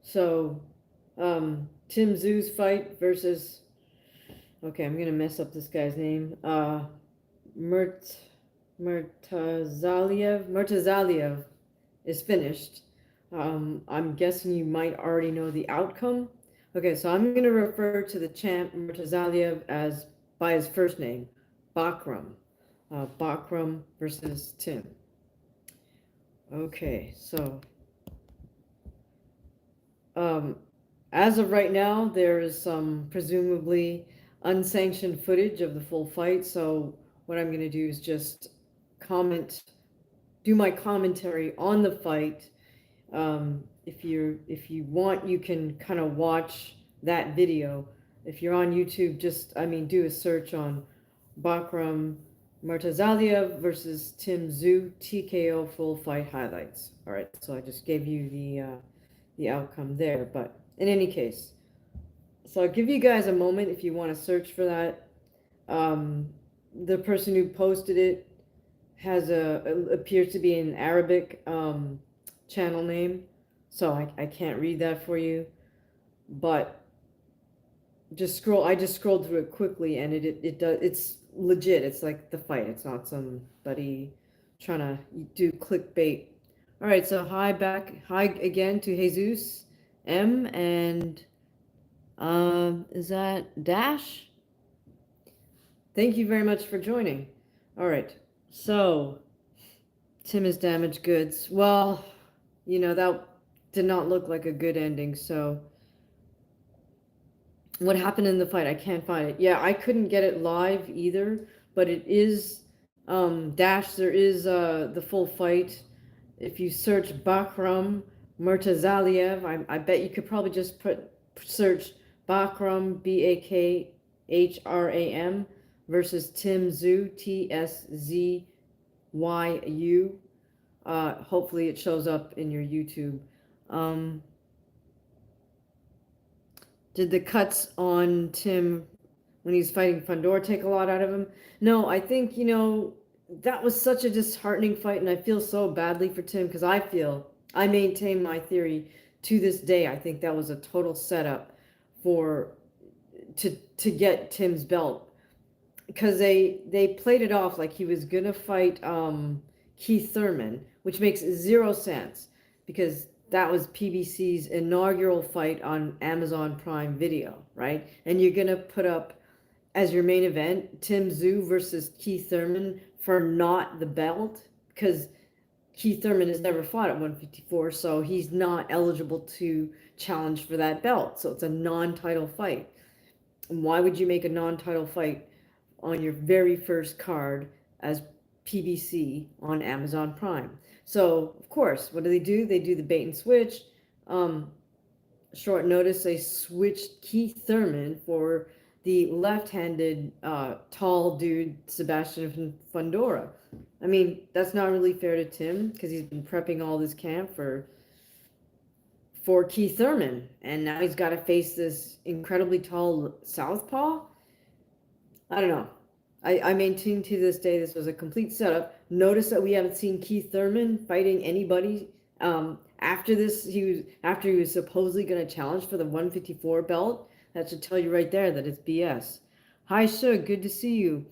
So, Tim TSZYU's fight versus, okay, I'm gonna mess up this guy's name. Mert Murtazaliev is finished. I'm guessing you might already know the outcome. Okay, so I'm gonna refer to the champ Murtazaliev as by his first name, Bakram. Bakram versus Tim. Okay, so um, as of right now, there is some presumably unsanctioned footage of the full fight. So what I'm going to do is just comment, do my commentary on the fight. If you want, you can kind of watch that video. If you're on YouTube, just do a search on Bakram Murtazaliev versus Tim TSZYU TKO full fight highlights. All right, so I just gave you the outcome there. But in any case, so I'll give you guys a moment if you want to search for that. The person who posted it has appears to be an Arabic channel name, so I can't read that for you. But I just scrolled through it quickly, and it's legit. It's like the fight. It's not somebody trying to do clickbait. All right, so hi again to Jesus M, and is that Dash? Thank you very much for joining. All right, so Tim is damaged goods. Well, that did not look like a good ending. So what happened in the fight? I can't find it. Yeah, I couldn't get it live either, but it is Dash. There is the full fight. If you search Bakram Murtazaliev, I bet you could probably just search Bakram Bakhram versus Tim TSZYU TSZYU. Hopefully it shows up in your YouTube. Did the cuts on Tim when he's fighting Fundora take a lot out of him? No, I think, that was such a disheartening fight, and I feel so badly for Tim because I maintain my theory to this day. I think that was a total setup to get Tim's belt, because they played it off like he was gonna fight Keith Thurman, which makes zero sense because that was PBC's inaugural fight on Amazon Prime Video, right? And you're gonna put up as your main event Tim TSZYU versus Keith Thurman for not the belt, because Keith Thurman has never fought at 154, so he's not eligible to challenge for that belt. So it's a non-title fight. And why would you make a non-title fight on your very first card as PBC on Amazon Prime? So, of course, what do? They do the bait and switch. Short notice, they switched Keith Thurman for the left-handed tall dude, Sebastian Fundora. I mean, that's not really fair to Tim because he's been prepping all this camp for Keith Thurman, and now he's got to face this incredibly tall southpaw. I don't know. I maintain to this day this was a complete setup. Notice that we haven't seen Keith Thurman fighting anybody after this. After he was supposedly going to challenge for the 154 belt. That should tell you right there that it's BS. Hi, Shug. Good to see you.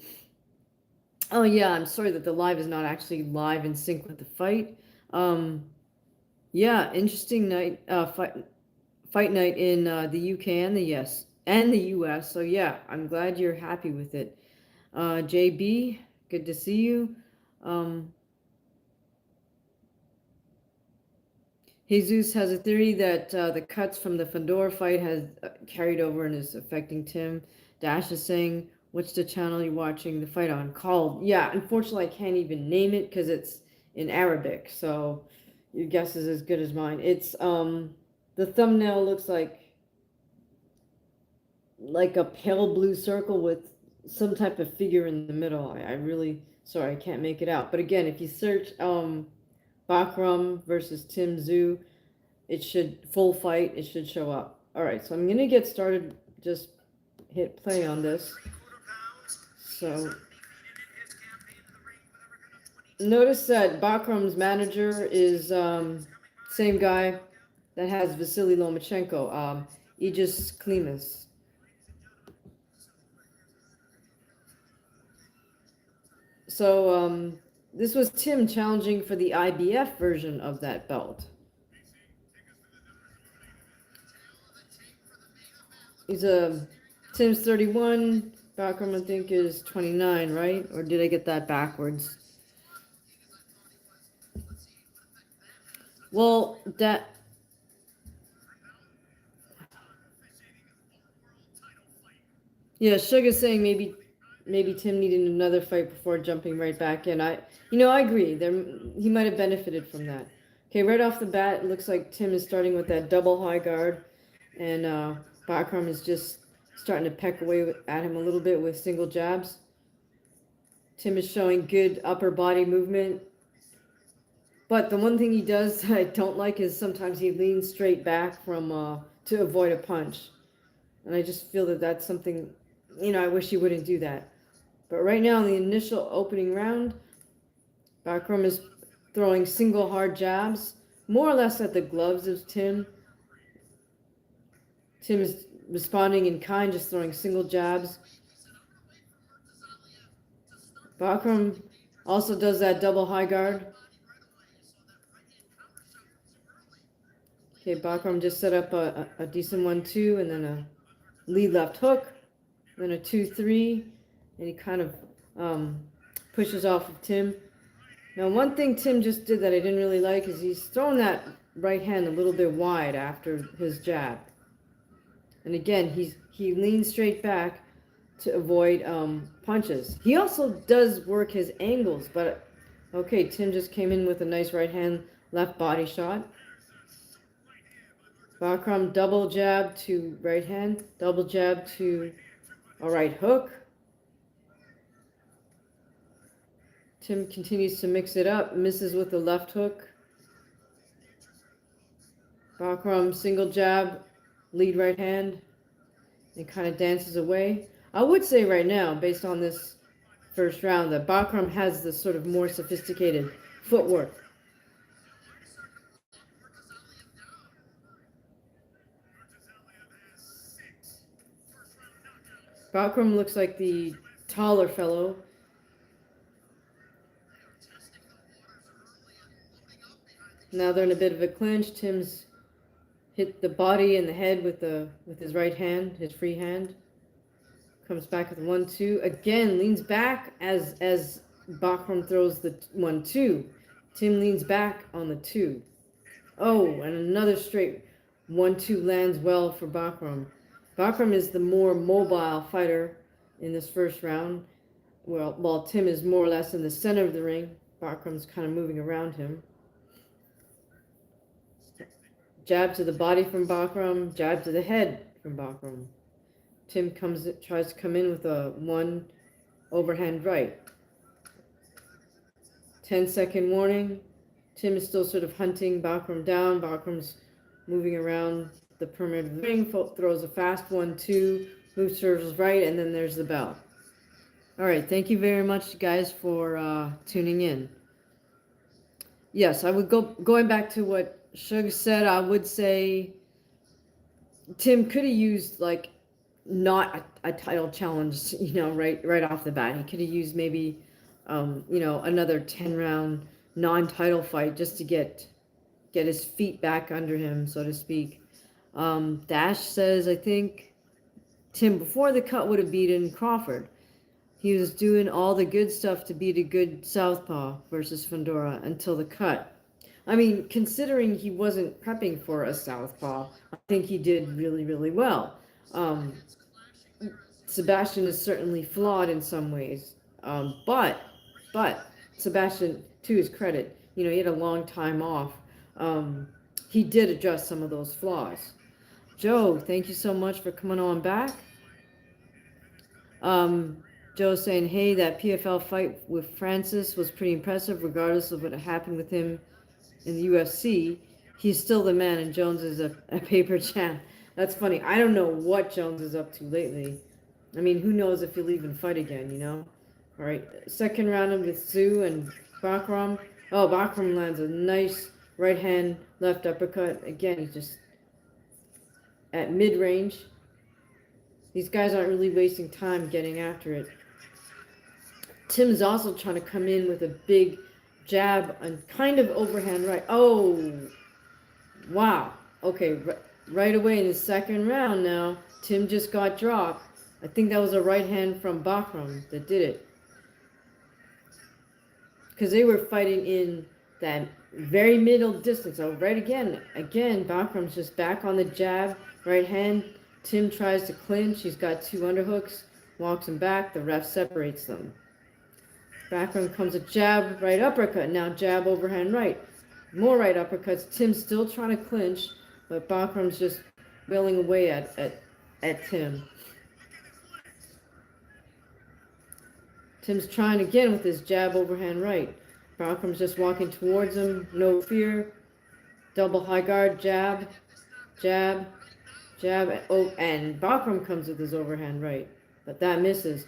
Oh, yeah, I'm sorry that the live is not actually live in sync with the fight. Yeah, interesting night, fight night in the UK and the US. So yeah, I'm glad you're happy with it. JB, good to see you. Jesus has a theory that the cuts from the Fundora fight has carried over and is affecting Tim. Dash is saying, what's the channel you're watching the fight on? Called, yeah, unfortunately I can't even name it because it's in Arabic, so your guess is as good as mine. It's, the thumbnail looks like a pale blue circle with some type of figure in the middle. I really, sorry, I can't make it out. But again, if you search Bakram versus Tim TSZYU, full fight, it should show up. All right, so I'm gonna get started. Just hit play on this. So notice that Bakram's manager is same guy, that has Vasily Lomachenko, Aegis Klimas. So this was Tim challenging for the IBF version of that belt. He's Tim's 31. Bakram, I think, is 29, right? Or did I get that backwards? Well, that... Yeah, Sugar's saying maybe Tim needed another fight before jumping right back in. I agree. He might have benefited from that. Okay, right off the bat, it looks like Tim is starting with that double high guard, and Bakram is just starting to peck away at him a little bit with single jabs. Tim is showing good upper body movement. But the one thing he does that I don't like is sometimes he leans straight back from to avoid a punch. And I just feel that that's something, I wish he wouldn't do that. But right now in the initial opening round, Bakram is throwing single hard jabs, more or less at the gloves of Tim. Tim is responding in kind, just throwing single jabs. Bakram also does that double high guard. Okay, Bakram just set up a decent 1-2 and then a lead left hook, then a 2-3, and he kind of pushes off of Tim. Now, one thing Tim just did that I didn't really like is he's thrown that right hand a little bit wide after his jab. And again, he leans straight back to avoid punches. He also does work his angles, but okay, Tim just came in with a nice right hand, left body shot. Bakram double jab to right hand, double jab to a right hook. Tim continues to mix it up, misses with the left hook. Bakram single jab, lead right hand, and kind of dances away. I would say right now, based on this first round, that Bakram has this sort of more sophisticated footwork. Bakram looks like the taller fellow. Now they're in a bit of a clinch. Tim's hit the body and the head with his right hand, his free hand. Comes back with 1-2. Again, leans back as Bakram throws the 1-2. Tim leans back on the 2. Oh, and another straight 1-2 lands well for Bakram. Bakram is the more mobile fighter in this first round. Well, while Tim is more or less in the center of the ring, Bakram's kind of moving around him. Jab to the body from Bakram, jab to the head from Bakram. Tim tries to come in with a 1 overhand right. 10-second warning. Tim is still sort of hunting Bakram down. Bakram's moving around the perimeter of the ring, throws a fast 1-2, moves to his right, and then there's the bell. All right, thank you very much, guys, for tuning in. Yes, I would going back to what Shug said, I would say Tim could have used like not a title challenge, right off the bat. He could have used maybe another 10-round non-title fight just to get his feet back under him, so to speak. Dash says, I think Tim before the cut would have beaten Crawford. He was doing all the good stuff to beat a good southpaw versus Fundora until the cut. I mean, considering he wasn't prepping for a southpaw, I think he did really, really well. Sebastian is certainly flawed in some ways, but Sebastian, to his credit, he had a long time off. He did address some of those flaws. Joe, thank you so much for coming on back. Joe's saying, hey, that PFL fight with Francis was pretty impressive, regardless of what happened with him in the UFC. He's still the man, and Jones is a paper champ. That's funny. I don't know what Jones is up to lately. I mean, who knows if he'll even fight again, All right, second round with TSZYU and Bakram. Oh, Bakram lands a nice right hand, left uppercut. Again, he's just at mid-range. These guys aren't really wasting time getting after it. Tim's also trying to come in with a big jab and kind of overhand right. Oh, wow. Okay, right away in the second round now, Tim just got dropped. I think that was a right hand from Bakram that did it. Because they were fighting in that very middle distance. Oh, right again. Again, Bakram's just back on the jab, right hand. Tim tries to clinch. He's got two underhooks, walks him back. The ref separates them. Bakram comes a jab, right uppercut. Now jab, overhand right. More right uppercuts. Tim's still trying to clinch, but Bakram's just wailing away at Tim. Tim's trying again with his jab, overhand right. Bakram's just walking towards him, no fear. Double high guard, jab, jab, jab. Oh, and Bakram comes with his overhand right, but that misses.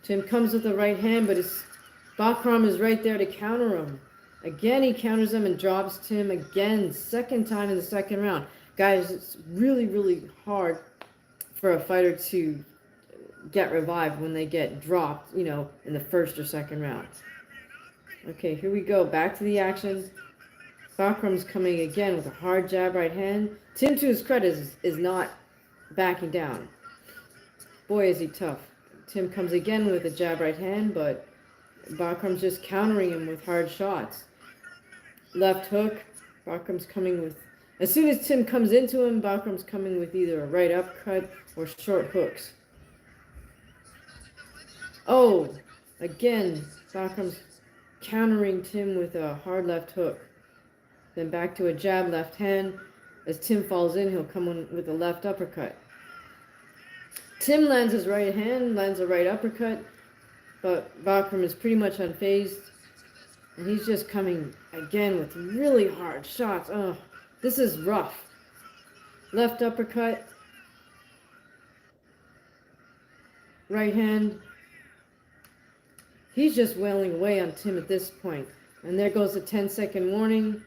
Tim comes with the right hand, but Bakram is right there to counter him. Again, he counters him and drops Tim again, second time in the second round. Guys, it's really, really hard for a fighter to get revived when they get dropped, you know, in the first or second round. Okay, here we go. Back to the action. Bakram's coming again with a hard jab right hand. Tim, to his credit, is not backing down. Boy, is he tough. Tim comes again with a jab right hand, but Bakram's just countering him with hard shots. Left hook. Bakram's coming with... As soon as Tim comes into him, Bakram's coming with either a right uppercut or short hooks. Oh, again, Bakram's countering Tim with a hard left hook. Then back to a jab left hand. As Tim falls in, he'll come in with a left uppercut. Tim lands his right hand, lands a right uppercut, but Bakram is pretty much unfazed. And he's just coming again with really hard shots. Oh, this is rough. Left uppercut. Right hand. He's just wailing away on Tim at this point. And there goes the 10-second warning.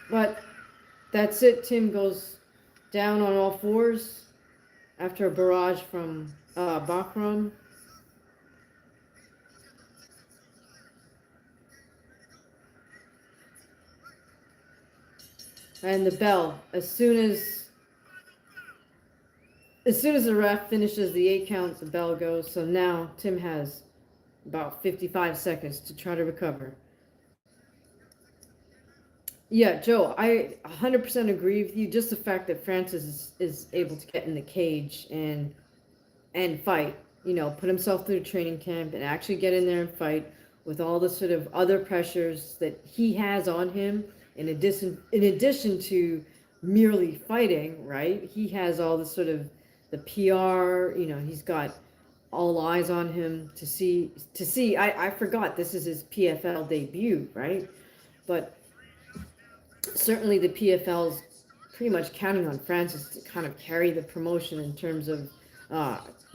But that's it. Tim goes down on all fours after a barrage from Bakram. And the bell, as soon as the ref finishes the 8 counts, the bell goes. So now Tim has about 55 seconds to try to recover. Yeah, Joe, I 100% agree with you. Just the fact that Francis is able to get in the cage and fight, you know, put himself through training camp and actually get in there and fight with all the sort of other pressures that he has on him, in addition to merely fighting, right? He has all the sort of the PR, you know, he's got all eyes on him to see. I forgot this is his PFL debut, right? But certainly the PFL's pretty much counting on Francis to kind of carry the promotion in terms of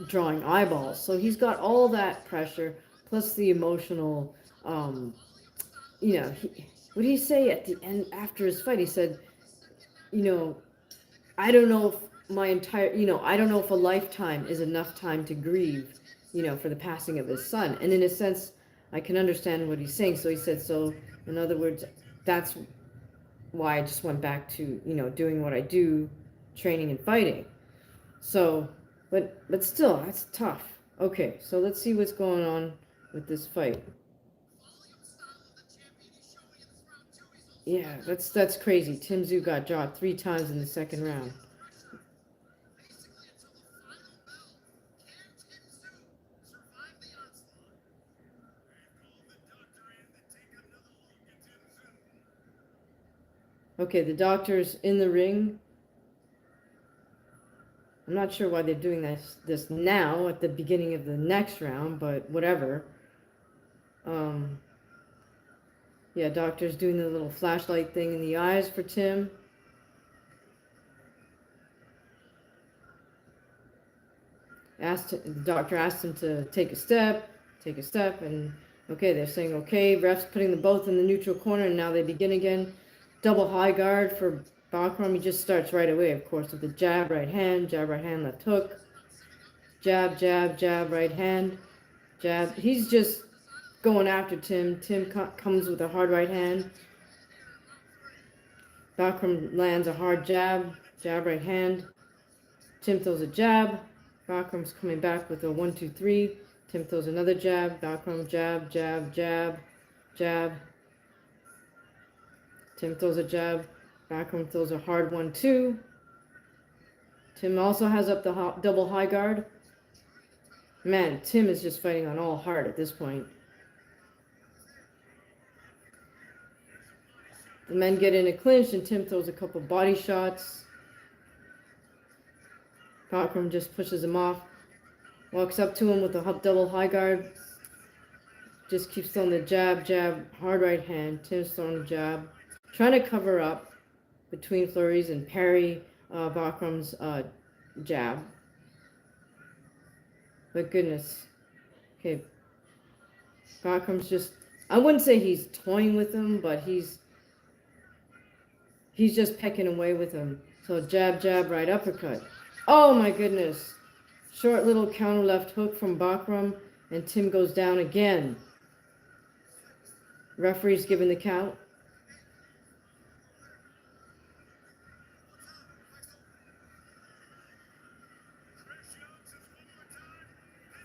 drawing eyeballs. So he's got all that pressure, plus the emotional, you know, what did he say at the end after his fight? He said, you know, I don't know if I don't know if a lifetime is enough time to grieve, you know, for the passing of his son. And in a sense, I can understand what he's saying. So he said, so in other words, that's why I just went back to, you know, doing what I do, training and fighting. So, but still, that's tough. Okay, so let's see what's going on with this fight. Yeah, that's crazy. Tim TSZYU got dropped 3 times in the second round. Okay, the doctor's in the ring. I'm not sure why they're doing this now at the beginning of the next round, but whatever. Yeah, doctor's doing the little flashlight thing in the eyes for Tim. The doctor asked him to take a step, and Okay, they're saying, okay, refs putting them both in the neutral corner, and now they begin again. Double high guard for Bakram. He just starts right away, of course, with the jab, right hand, left hook. Jab, jab, jab, right hand, jab. He's just going after Tim. Tim comes with a hard right hand. Bakram lands a hard jab, jab, right hand. Tim throws a jab. Bakram's coming back with a 1-2-3. Tim throws another jab. Bakram jab, jab, jab, jab. Tim throws a jab. Bakram throws a hard 1-2. Tim also has up the double high guard. Man, Tim is just fighting on all hard at this point. The men get in a clinch, and Tim throws a couple body shots. Bakram just pushes him off. Walks up to him with a double high guard. Just keeps throwing the jab, jab, hard right hand. Tim's throwing the jab. Trying to cover up between flurries and parry Bakram's jab. But goodness. Okay. Bakram's just, I wouldn't say he's toying with him, but he's just pecking away with him. So jab, jab, right uppercut. Oh my goodness. Short little counter left hook from Bakram, and Tim goes down again. Referee's giving the count.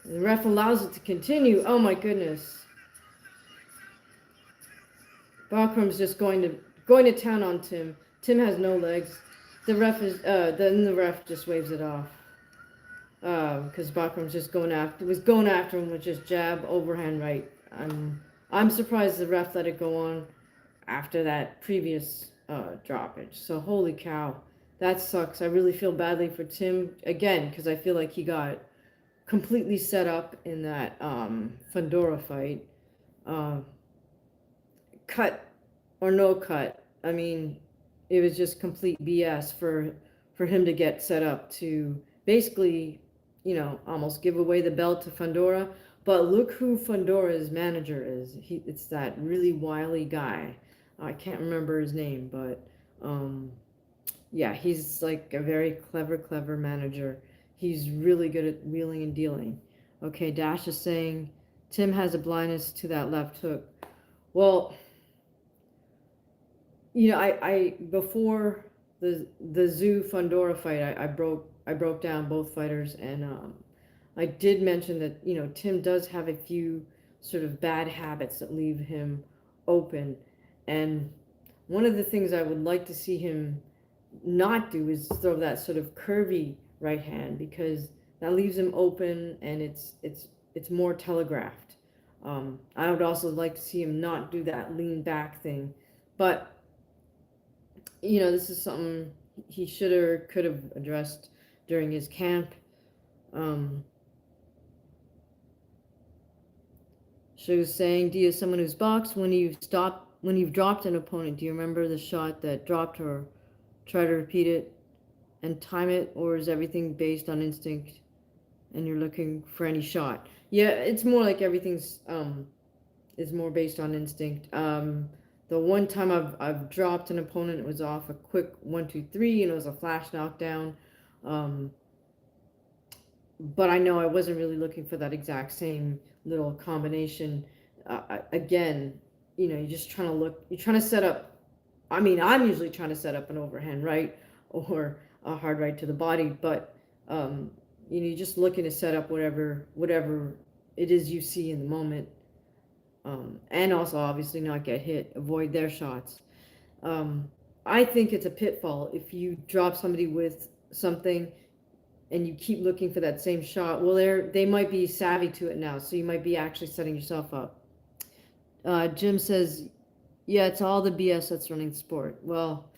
The ref allows it to continue. Oh my goodness. Bakram's just going to town on Tim. Tim has no legs. The ref then the ref just waves it off. Because Bakram's just going after him with just jab, overhand right. I'm surprised the ref let it go on after that previous droppage. So holy cow, that sucks. I really feel badly for Tim again, because I feel like he got completely set up in that Fundora fight. Cut or no cut. I mean, it was just complete BS for him to get set up to basically, almost give away the belt to Fundora. But look who Fundora's manager is. It's that really wily guy. I can't remember his name, but yeah, he's like a very clever manager. He's really good at wheeling and dealing. Okay, Dash is saying Tim has a blindness to that left hook. Well, I before the TSZYU Fundora fight, I broke down both fighters, and I did mention that Tim does have a few sort of bad habits that leave him open, and one of the things I would like to see him not do is throw that sort of curvy right hand, because that leaves him open and it's more telegraphed. I would also like to see him not do that lean back thing, but this is something he should or could have addressed during his camp. She was saying, do you, as someone who's boxed, when you've dropped an opponent, do you remember the shot that dropped her? Try to repeat it and time it, or is everything based on instinct and you're looking for any shot? Yeah, it's more like everything's is more based on instinct. The one time I've dropped an opponent, it was off a quick 1-2-3, and it was a flash knockdown. But I know I wasn't really looking for that exact same little combination. Again, you're just trying to look, you're trying to set up, I'm usually trying to set up an overhand right or a hard right to the body, but you're just looking to set up whatever it is you see in the moment. And also obviously not get hit, avoid their shots. I think it's a pitfall if you drop somebody with something and you keep looking for that same shot. Well, they might be savvy to it now, so you might be actually setting yourself up. Jim says, yeah, it's all the BS that's running sport. Well,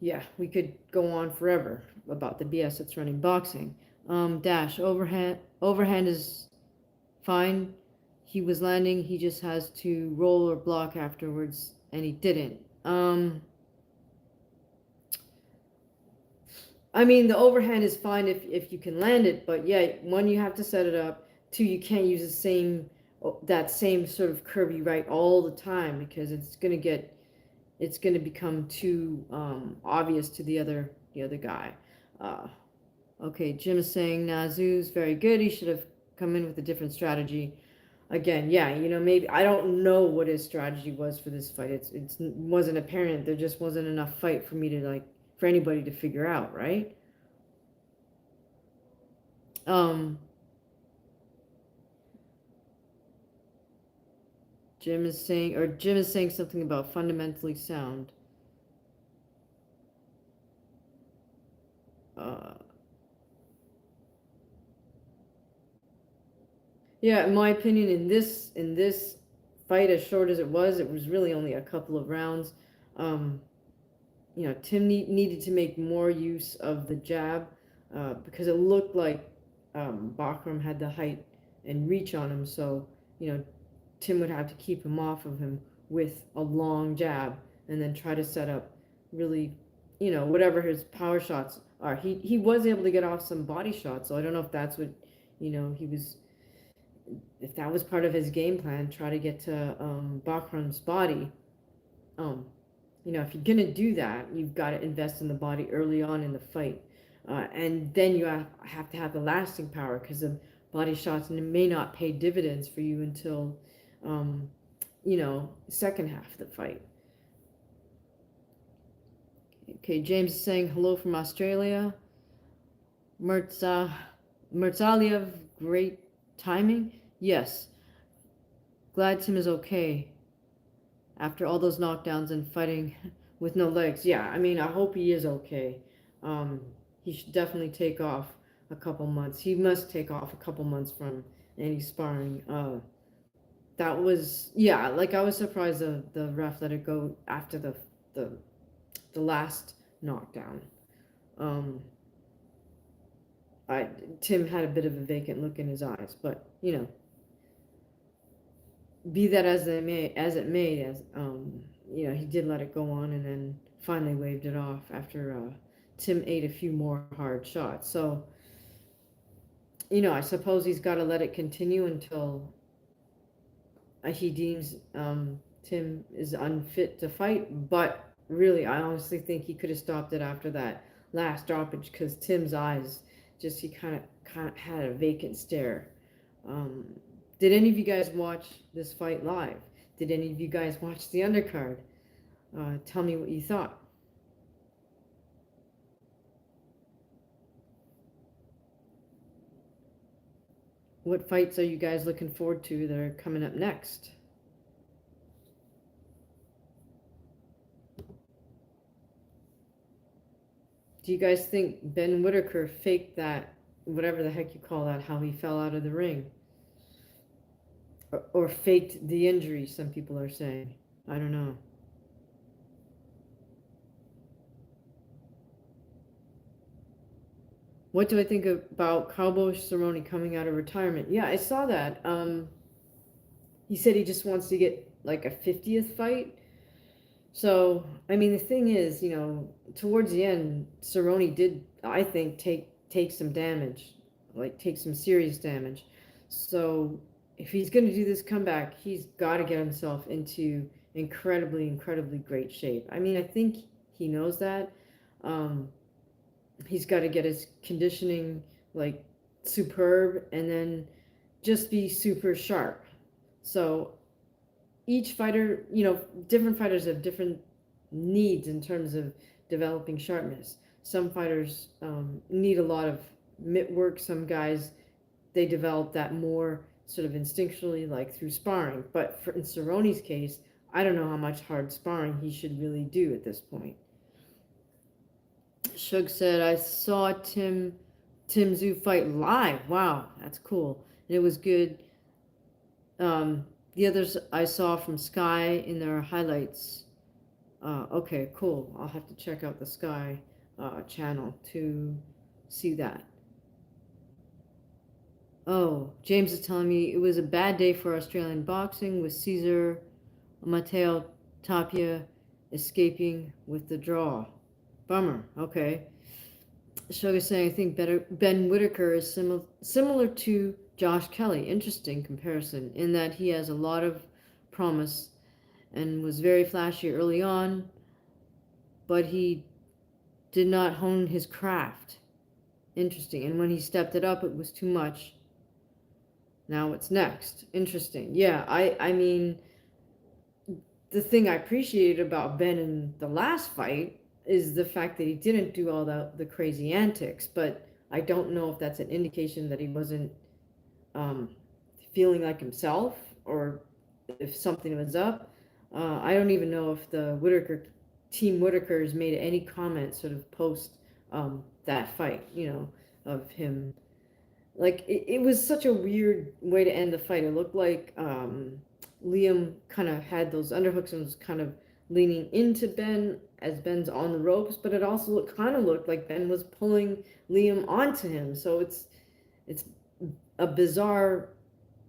yeah, we could go on forever about the BS that's running boxing. Dash, overhand is fine. He was landing, he just has to roll or block afterwards, and he didn't. The overhand is fine if you can land it, but yeah, one, you have to set it up. Two, you can't use the same that same sort of curvy right all the time, because it's going to become too obvious to the other guy. Uh, okay, Jim is saying Nazu's very good. He should have come in with a different strategy. Again, yeah, maybe I don't know what his strategy was for this fight. It wasn't apparent. There just wasn't enough fight for me to for anybody to figure out, right? Um, Jim is saying something about fundamentally sound. Uh, yeah, in my opinion, in this fight, as short as it was really only a couple of rounds. Um, Tim needed to make more use of the jab, because it looked like Bakram had the height and reach on him. So, Tim would have to keep him off of him with a long jab, and then try to set up really, whatever his power shots are. He was able to get off some body shots, so I don't know if that's what, he was, if that was part of his game plan, try to get to Bakram's body. Um, if you're gonna do that, you've got to invest in the body early on in the fight, and then you have to have the lasting power, because the body shots may not pay dividends for you until, second half of the fight. Okay, James is saying hello from Australia. Murtsaliev, great timing. Yes, glad Tim is okay after all those knockdowns and fighting with no legs. Yeah, I mean, I hope he is okay. He should definitely take off a couple months. He must take off a couple months from any sparring. That was, yeah, like I was surprised the ref let it go after the last knockdown. Um, Tim had a bit of a vacant look in his eyes, but be that as it may, he did let it go on, and then finally waved it off after Tim ate a few more hard shots. So, I suppose he's got to let it continue until he deems Tim is unfit to fight. But really, I honestly think he could have stopped it after that last stoppage, because Tim's eyes he kind of had a vacant stare. Did any of you guys watch this fight live? Did any of you guys watch the undercard? Tell me what you thought. What fights are you guys looking forward to that are coming up next? Do you guys think Ben Whitaker faked that, whatever the heck you call that, how he fell out of the ring? Or faked the injury, some people are saying. I don't know. What do I think about Cowboy Cerrone coming out of retirement? Yeah, I saw that. He said he just wants to get like a 50th fight. So, I mean, the thing is, towards the end, Cerrone did, I think, take some damage, take some serious damage. So, if he's going to do this comeback, he's got to get himself into incredibly, incredibly great shape. I mean, I think he knows that. He's got to get his conditioning superb, and then just be super sharp. So each fighter, different fighters have different needs in terms of developing sharpness. Some fighters need a lot of mitt work. Some guys, they develop that more sort of instinctually, through sparring. But in Cerrone's case, I don't know how much hard sparring he should really do at this point. Shug said, I saw Tim TSZYU fight live. Wow, that's cool. And it was good. The others I saw from Sky in their highlights. Okay, cool. I'll have to check out the Sky channel to see that. Oh, James is telling me it was a bad day for Australian boxing, with Cesar Mateo Tapia escaping with the draw. Bummer. Okay. Sugar saying, I think Ben Whitaker is similar to Josh Kelly. Interesting comparison in that he has a lot of promise and was very flashy early on, but he did not hone his craft. Interesting. And when he stepped it up, it was too much. Now what's next? Interesting. Yeah, I mean, the thing I appreciated about Ben in the last fight is the fact that he didn't do all the crazy antics, but I don't know if that's an indication that he wasn't um, feeling like himself or if something was up. I don't even know if the Team Whitaker's made any comment sort of post that fight, of him. Like, it was such a weird way to end the fight. It looked like Liam kind of had those underhooks and was kind of leaning into Ben as Ben's on the ropes, but it also kind of looked like Ben was pulling Liam onto him. So it's a bizarre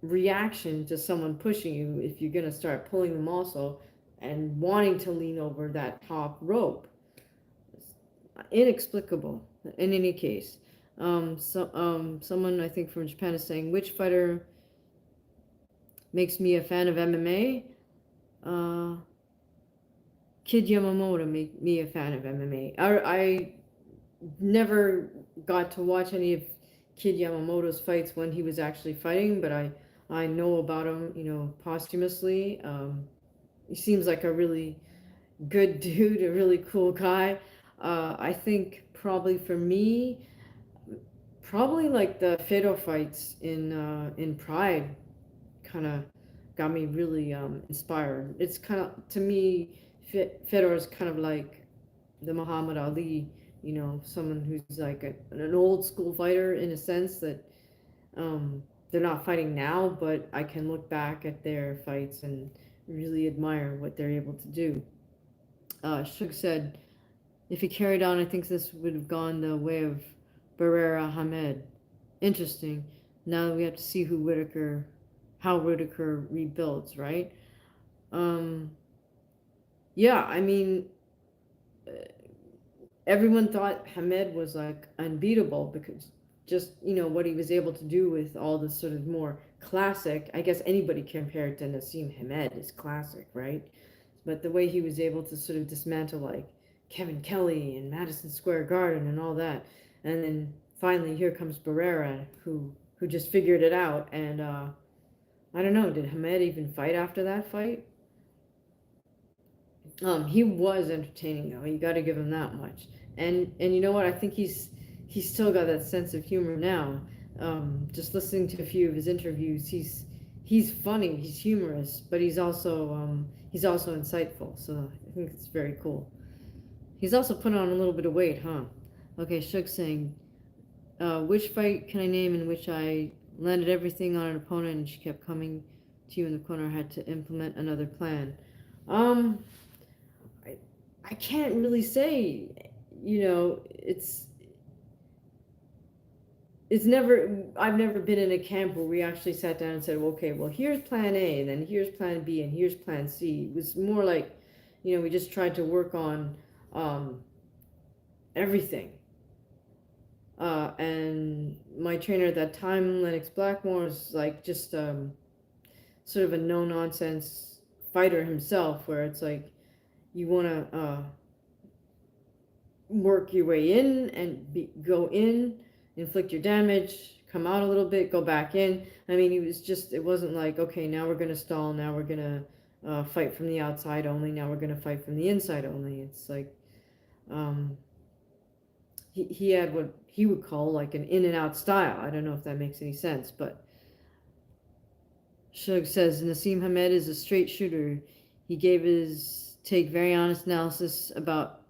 reaction to someone pushing you if you're going to start pulling them also and wanting to lean over that top rope. It's inexplicable in any case. Someone I think from Japan is saying, which fighter makes me a fan of MMA? Kid Yamamoto make me a fan of MMA. I never got to watch any of Kid Yamamoto's fights when he was actually fighting, but I know about him, posthumously. He seems like a really good dude, a really cool guy. I think probably for me, probably like the Fedor fights in Pride kind of got me really inspired. It's kind of, to me, Fedor is kind of like the Muhammad Ali, someone who's like an old school fighter in a sense that they're not fighting now, but I can look back at their fights and really admire what they're able to do. Shug said, if he carried on, I think this would have gone the way of Barrera Hamed. Interesting. Now we have to see how Whitaker rebuilds, right? Yeah, I mean, everyone thought Hamed was like unbeatable because just, what he was able to do with all the sort of more classic, I guess anybody compared to Nassim Hamed is classic, right? But the way he was able to sort of dismantle like Kevin Kelly and Madison Square Garden and all that. And then finally here comes Barrera who just figured it out. And I don't know, did Hamed even fight after that fight? He was entertaining though. You got to give him that much. And you know what? I think he's still got that sense of humor now. Just listening to a few of his interviews, he's funny, he's humorous, but he's also insightful. So I think it's very cool. He's also put on a little bit of weight, huh? Okay, Shug's saying, which fight can I name in which I landed everything on an opponent and she kept coming to you in the corner? I had to implement another plan. I can't really say, I've never been in a camp where we actually sat down and said, well, okay, well, here's plan A, and then here's plan B, and here's plan C. It was more like, we just tried to work on everything. And my trainer at that time, Lennox Blackmore, was like just sort of a no-nonsense fighter himself, where it's like you want to work your way in and go in, inflict your damage, come out a little bit, go back in. I mean, it wasn't like, okay, now we're going to stall, now we're going to fight from the outside only, now we're going to fight from the inside only. It's like he had what he would call like an in and out style. I don't know if that makes any sense, but Shug says Nassim Hamed is a straight shooter. He gave his take very honest analysis about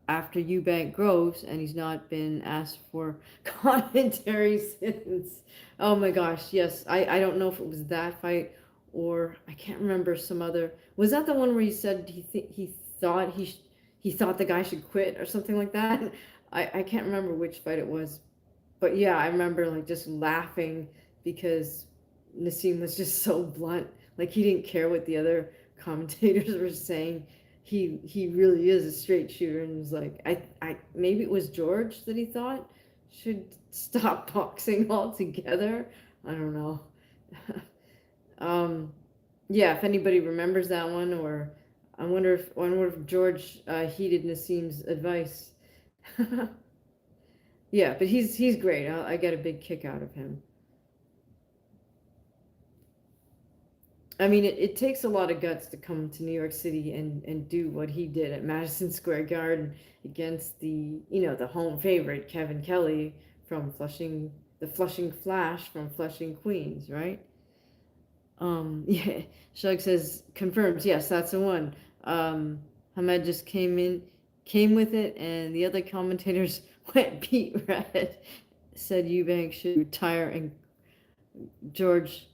after Eubank Groves, and he's not been asked for commentary since. Oh my gosh, yes. I don't know if it was that fight or I can't remember some other. Was that the one where he said he thought the guy should quit or something like that? I can't remember which fight it was, but yeah, I remember like just laughing because Nassim was just so blunt. Like he didn't care what the other commentators were saying. He really is a straight shooter, and was like, I maybe it was George that he thought should stop boxing altogether. I don't know. um, yeah, if anybody remembers that one, or I wonder if George heeded Nassim's advice. Yeah, but he's great. I get a big kick out of him. I mean, it takes a lot of guts to come to New York City and do what he did at Madison Square Garden against the home favorite, Kevin Kelly from Flushing, the Flushing Flash from Flushing, Queens, right? Yeah, Shug says, confirms, yes, that's the one. Hamed just came with it, and the other commentators went beat red. Said Eubank should retire and George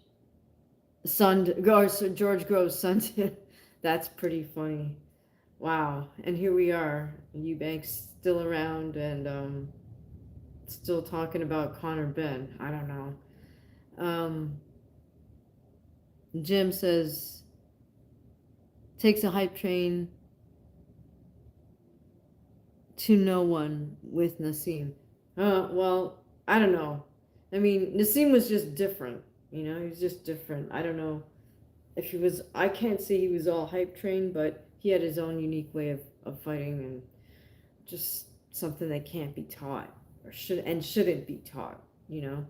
George Grove's son. That's pretty funny. Wow. And here we are. Eubank's still around and still talking about Connor Ben. I don't know. Jim says takes a hype train to no one with Nassim. Well, I don't know. I mean, Nassim was just different. He was just different. I don't know if he was. I can't say he was all hype trained, but he had his own unique way of fighting and just something that can't be taught or shouldn't be taught. You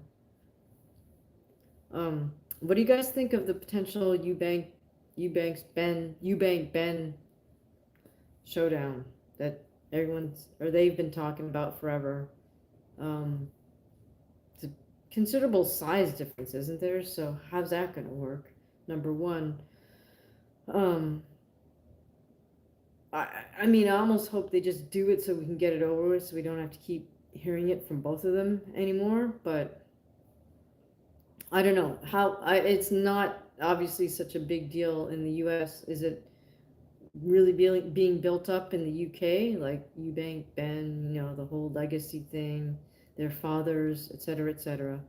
know. What do you guys think of the potential Eubank Ben showdown that they've been talking about forever? It's a considerable size difference, isn't there? So how's that going to work? Number one. Um, I mean, I almost hope they just do it so we can get it over with, so we don't have to keep hearing it from both of them anymore. But I don't know how. It's not obviously such a big deal in the U.S. Is it really being built up in the UK? Like Eubank, Ben, the whole legacy thing, their fathers, etc., etc.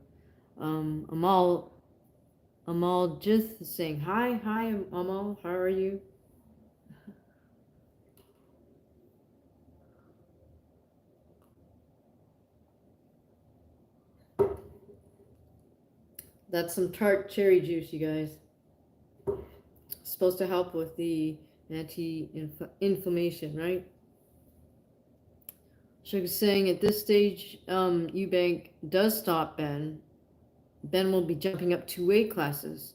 Amal just saying hi, Amal, how are you? That's some tart cherry juice, you guys. Supposed to help with the anti-inflammation, right? Sugar's saying at this stage, Eubank does stop Ben. Ben will be jumping up 2 weight classes.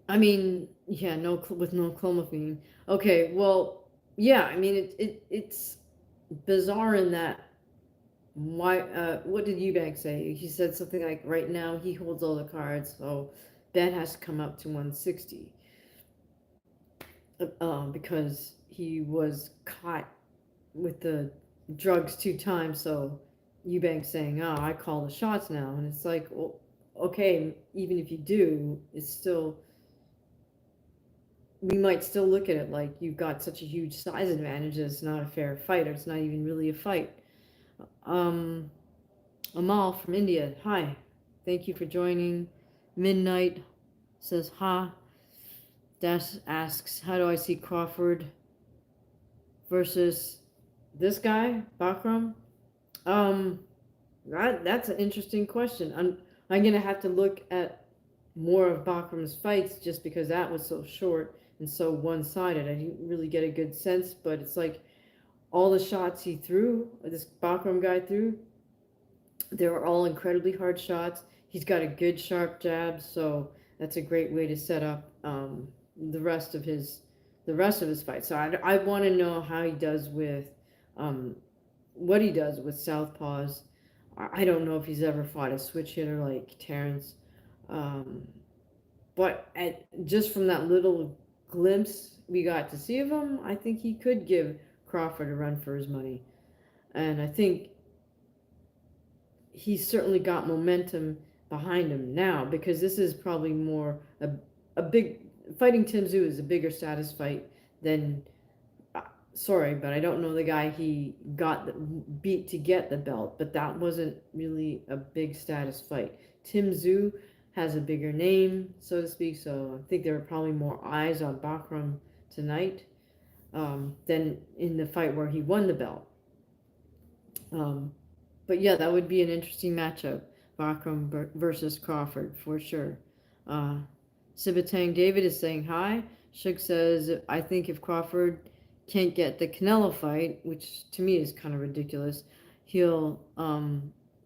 I mean, yeah, with no clomiphene. Okay, well, yeah, I mean it's bizarre in that. Why? What did Eubank say? He said something like, "Right now he holds all the cards, so Ben has to come up to 160." Because he was caught with the drugs 2 times. So Eubank saying, "Oh, I call the shots now," and it's like, well, okay, even if you do, it's still, we might still look at it like you've got such a huge size advantage that it's not a fair fight, or it's not even really a fight. Um, Amal from India, hi, thank you for joining. Midnight says ha. Dash asks, how do I see Crawford versus this guy, Bakram? Um, that's an interesting question. I'm gonna have to look at more of Bakram's fights just because that was so short and so one-sided. I didn't really get a good sense, but it's like all the shots he threw, this Bakram guy threw, they were all incredibly hard shots. He's got a good sharp jab, so that's a great way to set up the rest of his fight. So I want to know how he does with what he does with southpaws. I don't know if he's ever fought a switch hitter like Terrence, but just from that little glimpse we got to see of him, I think he could give Crawford a run for his money, and I think he's certainly got momentum behind him now because this is probably more a big fighting Tim TSZYU is a bigger status fight than sorry, but I don't know the guy he beat to get the belt, but that wasn't really a big status fight. Tim TSZYU has a bigger name, so to speak, so I think there are probably more eyes on Bakram tonight than in the fight where he won the belt. But yeah, that would be an interesting matchup. Bakram versus Crawford for sure. Uh, Sibatang David is saying hi. Shug says, I think if Crawford can't get the Canelo fight, which to me is kind of ridiculous, he'll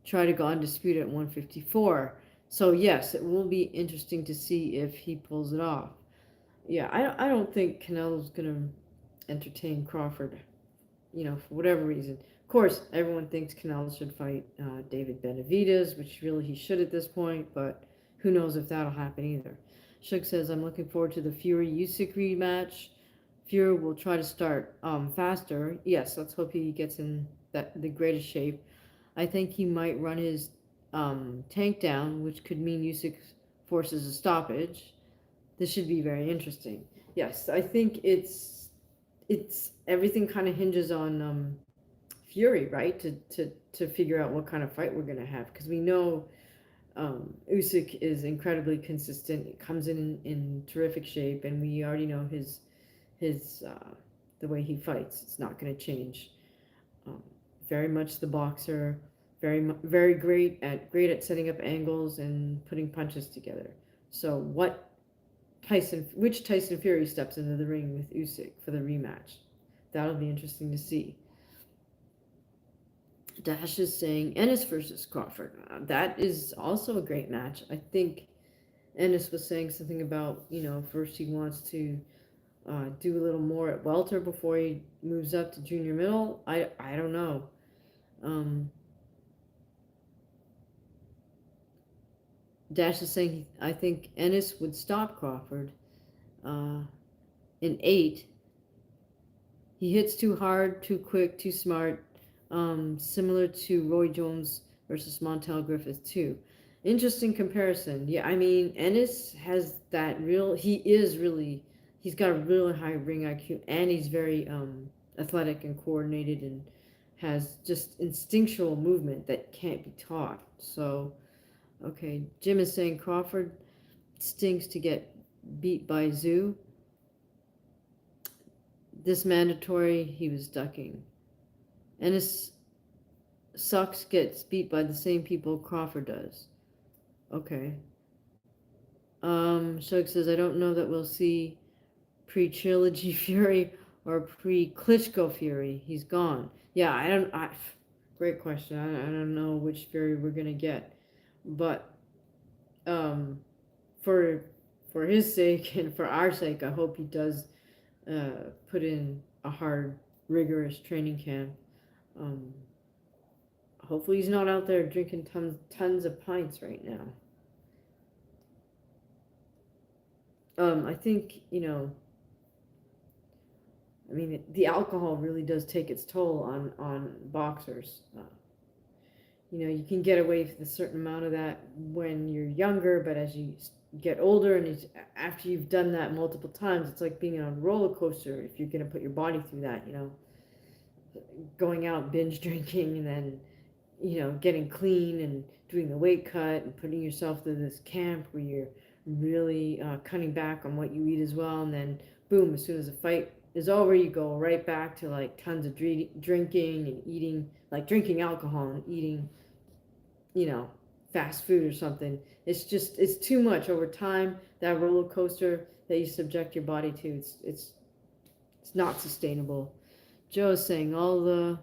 try to go undisputed at 154. So yes, it will be interesting to see if he pulls it off. Yeah, I don't think Canelo's gonna entertain Crawford, for whatever reason. Of course, everyone thinks Canelo should fight David Benavidez, which really he should at this point, but who knows if that'll happen either. Shug says, I'm looking forward to the Fury-Usyk rematch. Fury will try to start faster. Yes, let's hope he gets in the greatest shape. I think he might run his tank down, which could mean Usyk forces a stoppage. This should be very interesting. Yes, I think it's everything kind of hinges on Fury, right? To figure out what kind of fight we're gonna have, because we know Usyk is incredibly consistent. It comes in terrific shape, and we already know his the way he fights. It's not going to change. Um, very much the boxer, very great at setting up angles and putting punches together. So which Tyson Fury steps into the ring with Usyk for the rematch? That'll be interesting to see. Dash is saying Ennis versus Crawford. That is also a great match. I think Ennis was saying something about, first he wants to do a little more at welter before he moves up to junior middle. I don't know. Dash is saying I think Ennis would stop Crawford in 8. He hits too hard, too quick, too smart. Similar to Roy Jones versus Montel Griffith too. Interesting comparison. Yeah, I mean Ennis has he's got a really high ring IQ, and he's very athletic and coordinated, and has just instinctual movement that can't be taught. So, okay, Jim is saying Crawford stinks to get beat by Zoo. This mandatory, he was ducking. Ennis sucks, gets beat by the same people Crawford does. Okay. Shug says, I don't know that we'll see pre-trilogy Fury or pre-Klitschko Fury. He's gone. Yeah, great question. I don't know which Fury we're going to get. But for his sake and for our sake, I hope he does put in a hard, rigorous training camp. Hopefully he's not out there drinking tons of pints right now. I think, the alcohol really does take its toll on boxers. You can get away with a certain amount of that when you're younger, but as you get older and after you've done that multiple times, it's like being on a roller coaster if you're going to put your body through that, going out binge drinking and then, getting clean and doing the weight cut and putting yourself through this camp where you're really cutting back on what you eat as well. And then, boom, as soon as the fight is over, you go right back to like tons of drinking and eating, like drinking alcohol and eating, fast food or something. It's too much over time. That roller coaster that you subject your body to, it's not sustainable. Joe is saying all the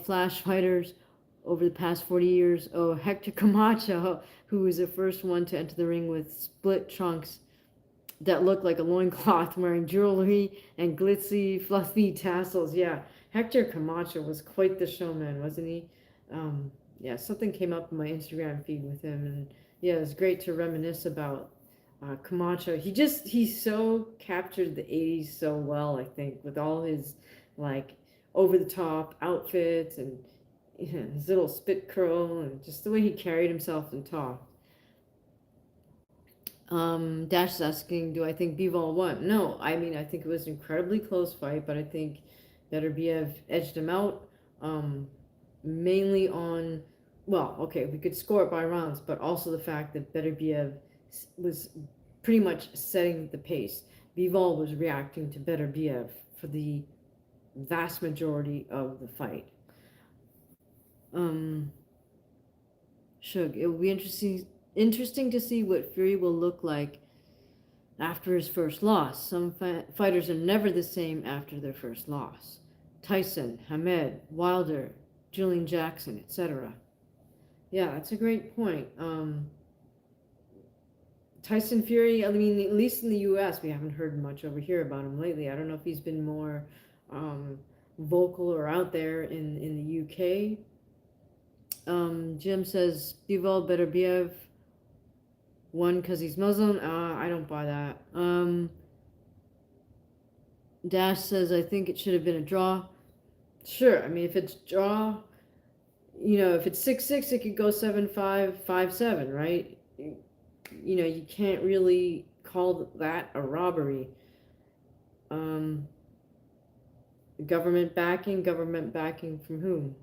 flash fighters over the past 40 years. Oh, Hector Camacho, who was the first one to enter the ring with split trunks that looked like a loincloth, wearing jewelry and glitzy, fluffy tassels. Yeah, Hector Camacho was quite the showman, wasn't he? Yeah, something came up in my Instagram feed with him, and yeah, it was great to reminisce about Camacho. He so captured the 80s so well, I think, with all his like over the top outfits and his little spit curl and just the way he carried himself and talked. Dash is asking, do I think Bivol won? No, I think it was an incredibly close fight, but I think Beterbiev edged him out, mainly on, well, okay, we could score it by rounds, but also the fact that Beterbiev was pretty much setting the pace. Bivol was reacting to Beterbiev for the vast majority of the fight. Shug, it will be interesting to see what Fury will look like after his first loss. Some fighters are never the same after their first loss. Tyson, Hamed, Wilder, Julian Jackson, etc. Yeah, that's a great point. Tyson Fury, I mean, at least in the U.S., we haven't heard much over here about him lately. I don't know if he's been more vocal or out there in the UK. Jim says, Bivol Beterbiev won because he's Muslim. I don't buy that. Dash says, I think it should have been a draw. Sure, I mean, if it's draw, if it's 6-6, it could go 7-5, 5-7, right? You can't really call that a robbery. Government backing from whom?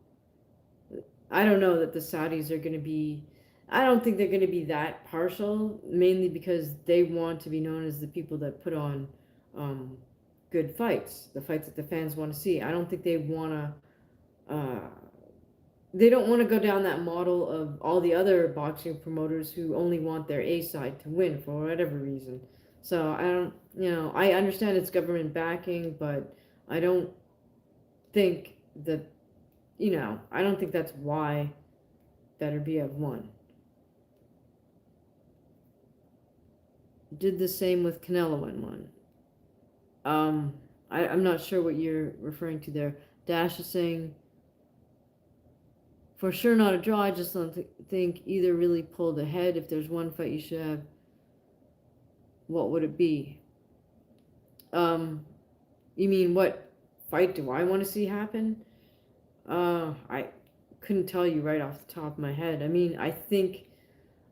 I don't know that the Saudis are going to be, I don't think they're going to be that partial, mainly because they want to be known as the people that put on good fights, the fights that the fans want to see. I don't think they want to, they don't want to go down that model of all the other boxing promoters who only want their A side to win for whatever reason. So I don't, I understand it's government backing, but I don't think that, I don't think that's why Beterbiev won. Did the same with Canelo and won. I'm not sure what you're referring to there. Dash is saying, for sure not a draw. I just don't think either really pulled ahead. If there's one fight you should have, what would it be? You mean what fight do I want to see happen? I couldn't tell you right off the top of my head. I mean, I think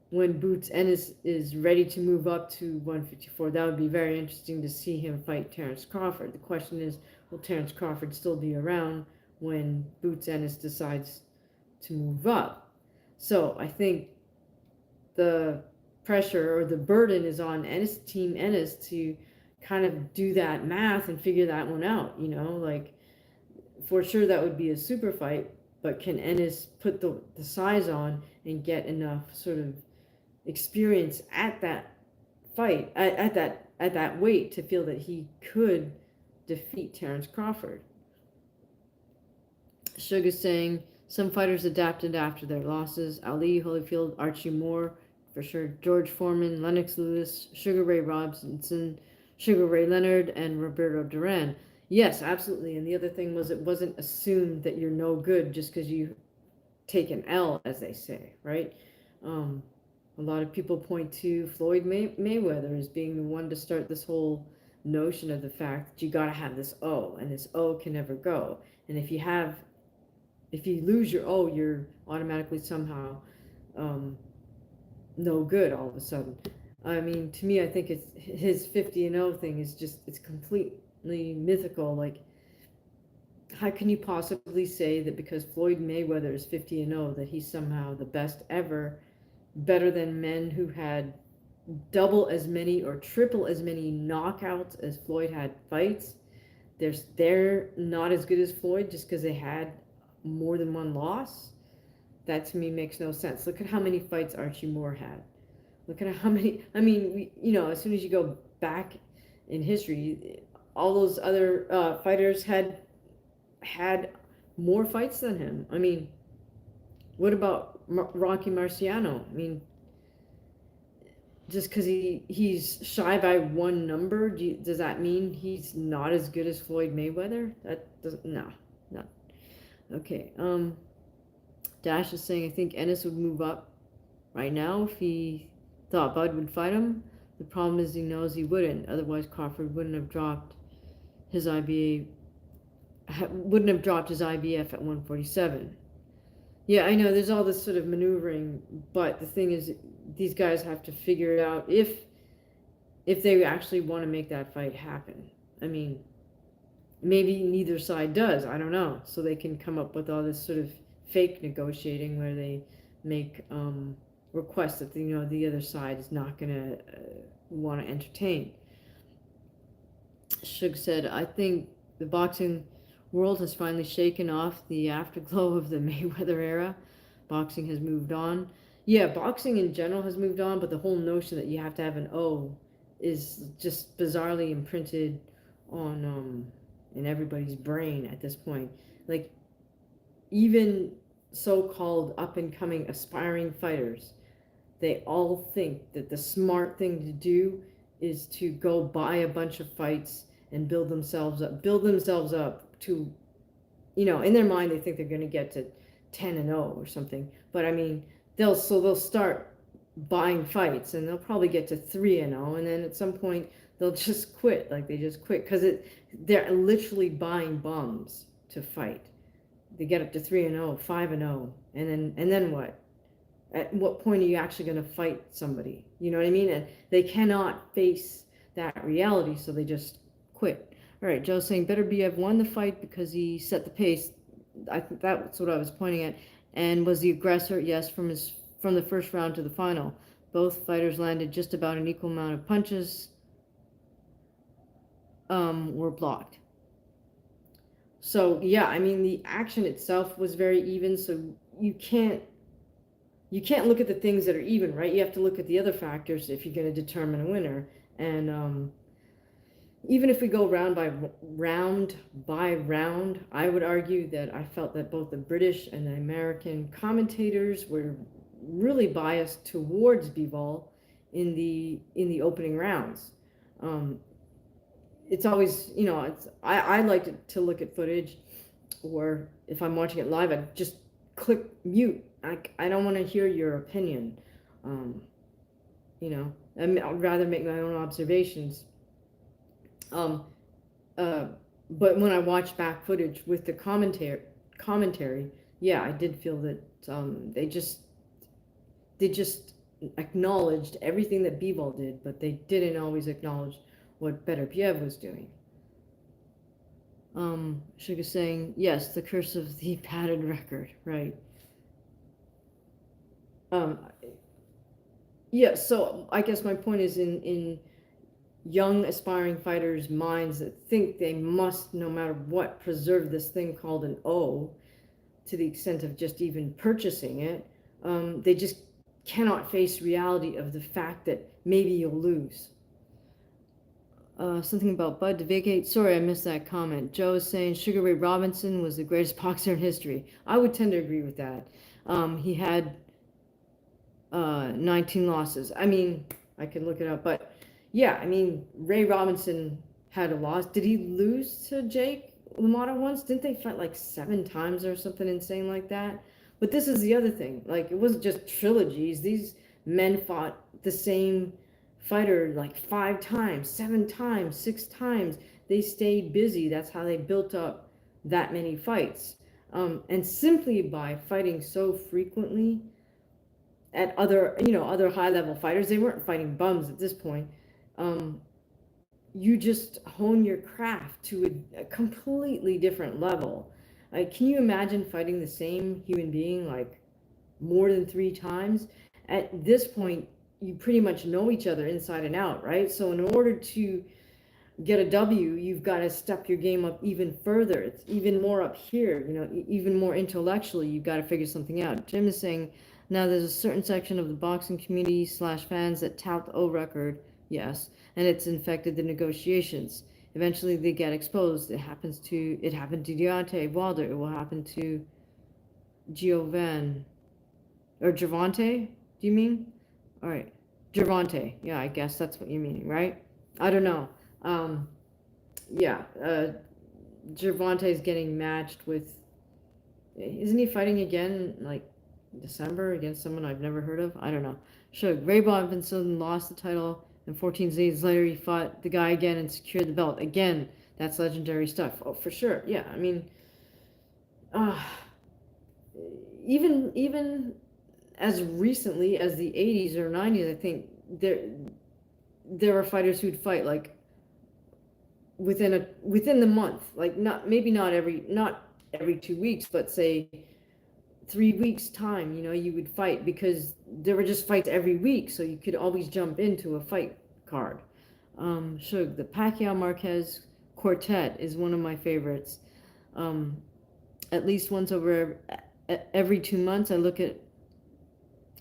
when Boots Ennis is ready to move up to 154, that would be very interesting to see him fight Terence Crawford. The question is, will Terence Crawford still be around when Boots Ennis decides to move up? So I think the pressure or the burden is on Team Ennis to kind of do that math and figure that one out, like for sure that would be a super fight, but can Ennis put the size on and get enough sort of experience at that fight, at that weight to feel that he could defeat Terence Crawford? Sugar saying some fighters adapted after their losses. Ali, Holyfield, Archie Moore, for sure. George Foreman, Lennox Lewis, Sugar Ray Robinson, Sugar Ray Leonard, and Roberto Duran. Yes, absolutely. And the other thing was, it wasn't assumed that you're no good just because you take an L, as they say, right? A lot of people point to Floyd Mayweather as being the one to start this whole notion of the fact that you got to have this O, and this O can never go. And if you lose your O, you're automatically somehow no good all of a sudden. I mean, to me, I think it's his 50-0 thing is just, it's completely mythical. Like, how can you possibly say that because Floyd Mayweather is 50-0 that he's somehow the best ever, better than men who had double as many or triple as many knockouts as Floyd had fights? They're not as good as Floyd just because they had more than one loss? That to me makes no sense. Look at how many fights Archie Moore had. Look at how many, I mean, as soon as you go back in history, all those other fighters had more fights than him. I mean, what about Rocky Marciano? I mean, just because he's shy by one number, does that mean he's not as good as Floyd Mayweather? That doesn't, no. Okay, Dash is saying, I think Ennis would move up right now if he thought Bud would fight him. The problem is he knows he wouldn't. Otherwise, Crawford wouldn't have dropped his IBF at 147. Yeah, I know there's all this sort of maneuvering, but the thing is, these guys have to figure it out if they actually want to make that fight happen. I mean, maybe neither side does. I don't know. So they can come up with all this sort of fake negotiating where they make requests that the other side is not going to want to entertain. Shug said, I think the boxing world has finally shaken off the afterglow of the Mayweather era. Boxing has moved on. Yeah, boxing in general has moved on, but the whole notion that you have to have an O is just bizarrely imprinted on in everybody's brain at this point. Like, even so-called up-and-coming aspiring fighters, they all think that the smart thing to do is to go buy a bunch of fights and build themselves up to, in their mind they think they're going to get to 10-0 or something. But I mean, they'll start buying fights and they'll probably get to 3-0, and then at some point they'll just quit. Like, they just quit because they're literally buying bums to fight. They get up to 3-0, 5-0, and then what? At what point are you actually going to fight somebody? You know what I mean? And they cannot face that reality, so they just quit. All right, Joe's saying better BF won the fight because he set the pace. I think that's what I was pointing at. And was the aggressor? Yes, from the first round to the final. Both fighters landed just about an equal amount of punches. Were blocked. So yeah, I mean, the action itself was very even. So you can't look at the things that are even, right? You have to look at the other factors if you're going to determine a winner. And even if we go round by round, I would argue that I felt that both the British and the American commentators were really biased towards Bivol in the opening rounds. It's always, I like to look at footage, or if I'm watching it live, I just click mute. I don't want to hear your opinion. I'd rather make my own observations. But when I watch back footage with the commentary, yeah, I did feel that they just acknowledged everything that Bivol did, but they didn't always acknowledge what Beterbiev was doing. Sugar saying, yes, the curse of the padded record, right? Yeah, so I guess my point is in young aspiring fighters' minds that think they must, no matter what, preserve this thing called an O, to the extent of just even purchasing it, they just cannot face reality of the fact that maybe you'll lose. Something about Bud to vacate. Sorry, I missed that comment. Joe is saying Sugar Ray Robinson was the greatest boxer in history. I would tend to agree with that. He had 19 losses. I mean, I could look it up, but yeah, I mean, Ray Robinson had a loss. Did he lose to Jake LaMotta once? Didn't they fight like 7 times or something insane like that? But this is the other thing. Like, it wasn't just trilogies. These men fought the same fighter like 5 times, 7 times, 6 times. They stayed busy. That's how they built up that many fights. And simply by fighting so frequently at other high-level fighters, they weren't fighting bums at this point. You just hone your craft to a completely different level. Like, can you imagine fighting the same human being like more than 3 times? At this point, you pretty much know each other inside and out, right? So in order to get a W, you've got to step your game up even further. It's even more up here, even more intellectually, you've got to figure something out. Jim is saying, now there's a certain section of the boxing community / fans that tout the O record, yes, and it's infected the negotiations. Eventually they get exposed. It happened to Deontay Wilder. It will happen to Gervonta, do you mean? All right, Gervonta. Yeah, I guess that's what you mean, right? I don't know. Gervonta is getting matched with, isn't he fighting again like December against someone I've never heard of? I don't know. Sure, Ray Robinson lost the title, and 14 days later he fought the guy again and secured the belt. Again, that's legendary stuff. Oh, for sure. Yeah, I mean, even as recently as the 80s or 90s, I think there were fighters who'd fight like within the month, like not every 2 weeks, but say 3 weeks time, you would fight, because there were just fights every week, so you could always jump into a fight card. The Pacquiao Marquez quartet is one of my favorites. At least once over every 2 months. I look at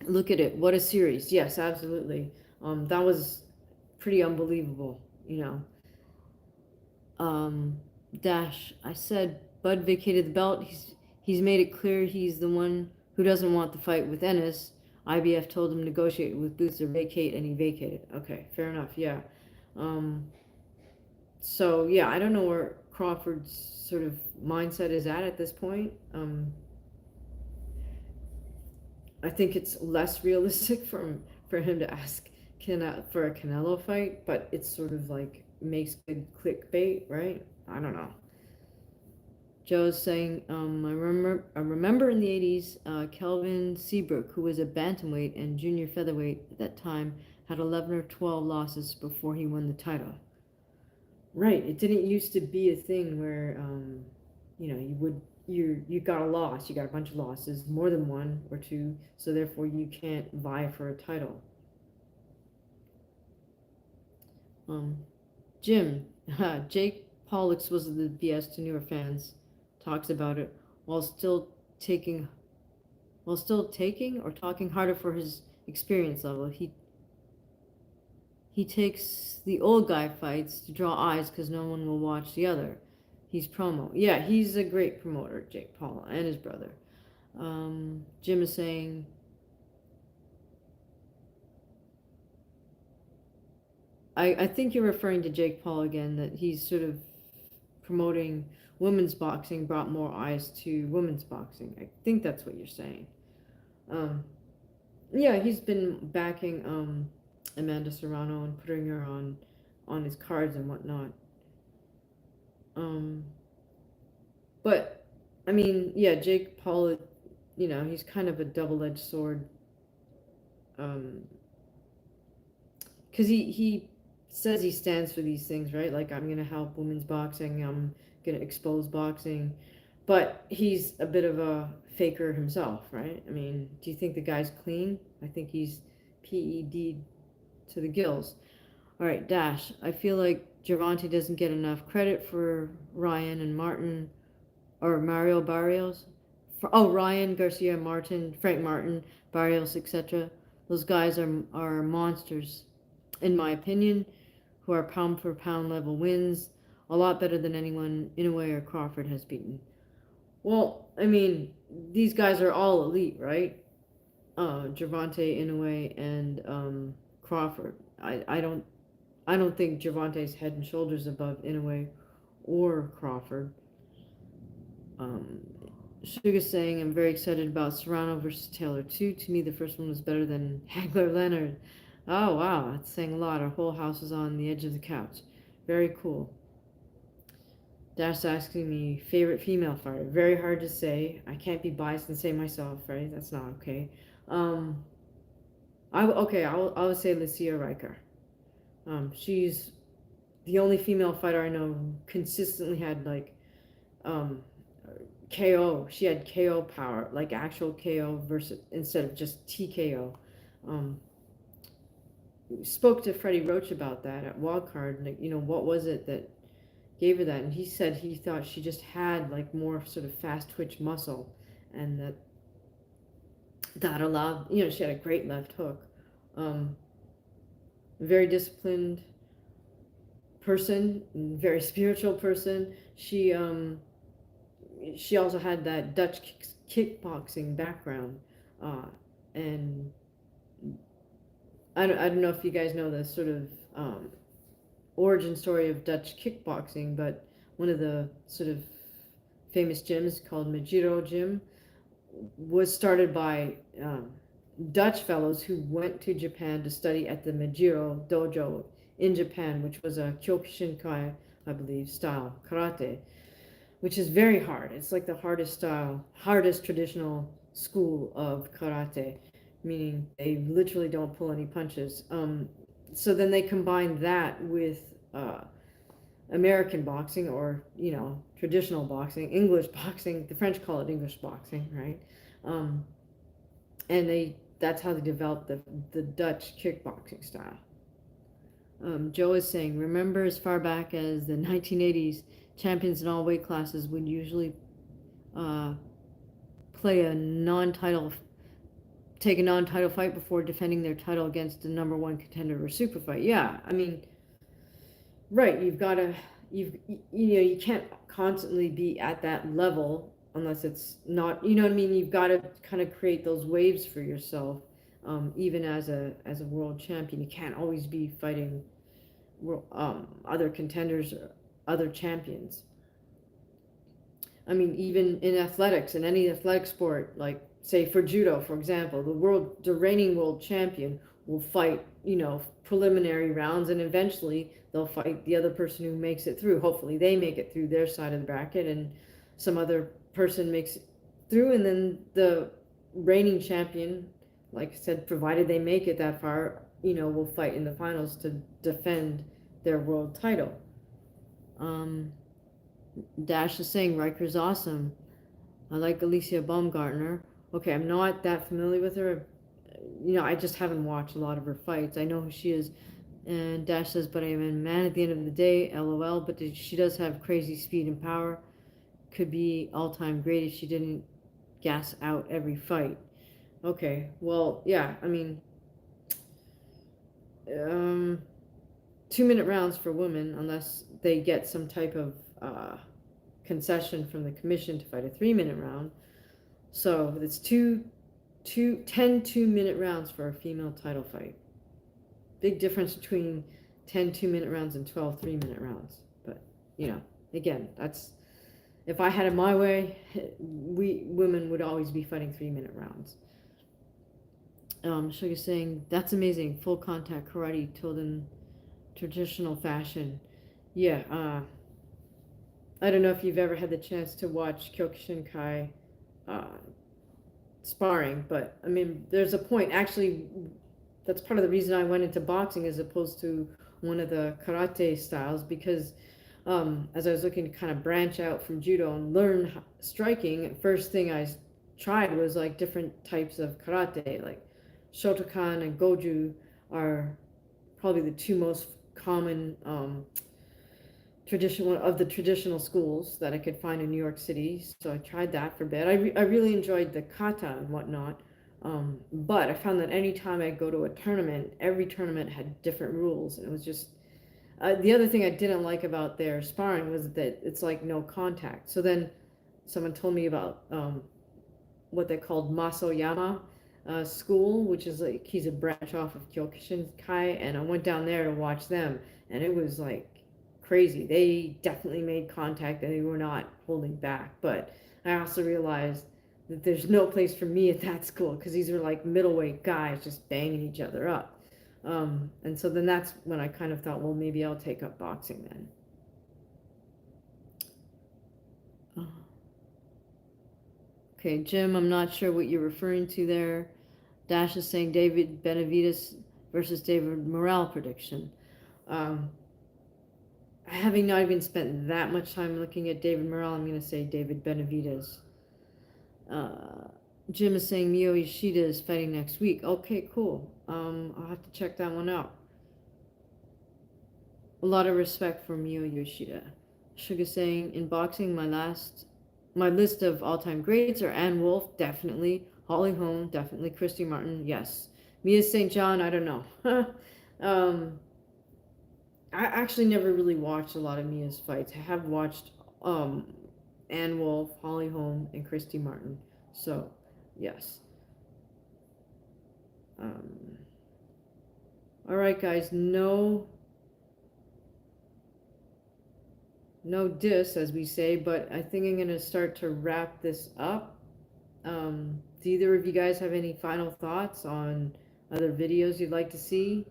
it. What a series! Yes, absolutely. That was pretty unbelievable. Dash. I said Bud vacated the belt. He's made it clear he's the one who doesn't want the fight with Ennis. IBF told him to negotiate with Boots or vacate, and he vacated. Okay, fair enough. Yeah. So yeah, I don't know where Crawford's sort of mindset is at this point. I think it's less realistic for him to ask for a Canelo fight, but it's sort of like makes good clickbait, right? I don't know. Joe's saying, I remember in the 80s, Kelvin Seabrook, who was a bantamweight and junior featherweight at that time, had 11 or 12 losses before he won the title. Right. It didn't used to be a thing where, you got a loss, you got a bunch of losses, more than one or two, so therefore you can't vie for a title. Jim, Jake Paul exposed the BS to newer fans, talks about it while still taking or talking harder for his experience level. He takes the old guy fights to draw eyes because no one will watch the other. He's promo. Yeah, he's a great promoter, Jake Paul, and his brother. Jim is saying, I think you're referring to Jake Paul again, that he's sort of promoting women's boxing, brought more eyes to women's boxing. I think that's what you're saying. Yeah, he's been backing Amanda Serrano and putting her on his cards and whatnot. But I mean, yeah, Jake Paul, he's kind of a double-edged sword. Because he says he stands for these things, right? Like, I'm gonna help women's boxing, I'm gonna expose boxing, but he's a bit of a faker himself, right? I mean, do you think the guy's clean? I think he's PED'd to the gills. All right, Dash. I feel like Gervonta doesn't get enough credit for Ryan and Martin, or Mario Barrios. Ryan Garcia, Martin, Frank Martin, Barrios, etc. Those guys are monsters, in my opinion, who are pound for pound level wins, a lot better than anyone Inoue or Crawford has beaten. Well, I mean, these guys are all elite, right? Gervonta, Inoue, and Crawford. I don't think Gervonta's head and shoulders above Inoue or Crawford. Sugar's saying, I'm very excited about Serrano versus Taylor too. To me, the first one was better than Hagler Leonard. Oh, wow, that's saying a lot. Our whole house is on the edge of the couch. Very cool. Dash asking me, favorite female fighter. Very hard to say. I can't be biased and say myself, right? That's not okay. I would say Lucia Riker. She's the only female fighter I know who consistently had KO. She had KO power, like actual KO versus instead of just TKO. Spoke to Freddie Roach about that at Wildcard. Like, what was it that gave her that? And he said he thought she just had like more sort of fast twitch muscle, and that allowed. She had a great left hook. Very disciplined person, very spiritual person. She also had that Dutch kickboxing background, and I don't know if you guys know the sort of origin story of Dutch kickboxing, but one of the sort of famous gyms called Majiro Gym was started by Dutch fellows who went to Japan to study at the Majiro Dojo in Japan, which was a Kyokushinkai, I believe, style karate, which is very hard. It's like the hardest traditional school of karate, meaning they literally don't pull any punches. So then they combined that with American boxing, or traditional boxing, English boxing. The French call it English boxing, right? And that's how they developed the Dutch kickboxing style. Joe is saying, remember as far back as the 1980s, champions in all weight classes would usually play a non-title, take a non-title fight before defending their title against the number one contender or super fight. Yeah, I mean, right, you've got to, you can't constantly be at that level unless it's not, you know what I mean? You've got to kind of create those waves for yourself. Even as a world champion, you can't always be fighting other contenders or other champions. I mean, even in athletics, in any athletic sport, like say for judo, for example, the reigning world champion will fight, preliminary rounds, and eventually they'll fight the other person who makes it through. Hopefully, they make it through their side of the bracket, and some other person makes it through, and then the reigning champion, like I said, provided they make it that far, will fight in the finals to defend their world title. Dash is saying Riker's awesome. I like Alicia Baumgartner. Okay, I'm not that familiar with her. I just haven't watched a lot of her fights. I know who she is. And Dash says, but I am a man at the end of the day, LOL. But she does have crazy speed and power. Could be all-time great if she didn't gas out every fight. Okay, well, yeah, I mean, 2-minute rounds for women, unless they get some type of concession from the commission to fight a 3-minute round. So it's 10 2-minute rounds for a female title fight. Big difference between 10 2-minute rounds and 12 3-minute rounds. But, again, that's, if I had it my way, we women would always be fighting 3-minute rounds. Sugar saying, that's amazing. Full contact karate told in traditional fashion. Yeah, I don't know if you've ever had the chance to watch Kyokushinkai sparring, but I mean, there's a point, actually, that's part of the reason I went into boxing as opposed to one of the karate styles, because as I was looking to kind of branch out from judo and learn striking, first thing I tried was like different types of karate, like Shotokan and Goju are probably the two most common traditional schools that I could find in New York City. So I tried that for a bit. I really enjoyed the kata and whatnot. But I found that anytime I go to a tournament, every tournament had different rules. And it was just, the other thing I didn't like about their sparring was that it's like no contact. So then someone told me about what they called Masoyama school, which is like, he's a branch off of Kyokushinkai. And I went down there to watch them. And it was like crazy. They definitely made contact and they were not holding back. But I also realized that there's no place for me at that school, because these are like middleweight guys just banging each other up. And so then that's when I kind of thought, well, maybe I'll take up boxing then. Okay, Jim, I'm not sure what you're referring to there. Dash is saying David Benavides versus David Morrell prediction. Having not even spent that much time looking at David Morrell, I'm going to say David Benavides. Jim is saying Mio Yoshida is fighting next week. Okay, cool. I'll have to check that one out. A lot of respect for Mio Yoshida. Sugar saying, in boxing, my list of all-time greats are Ann Wolfe, definitely. Holly Holm, definitely. Christy Martin, yes. Mia St. John, I don't know. I actually never really watched a lot of Mia's fights. I have watched Ann Wolfe, Holly Holm, and Christy Martin. So, yes. All right, guys. No diss, as we say, but I think I'm going to start to wrap this up. Do either of you guys have any final thoughts on other videos you'd like to see?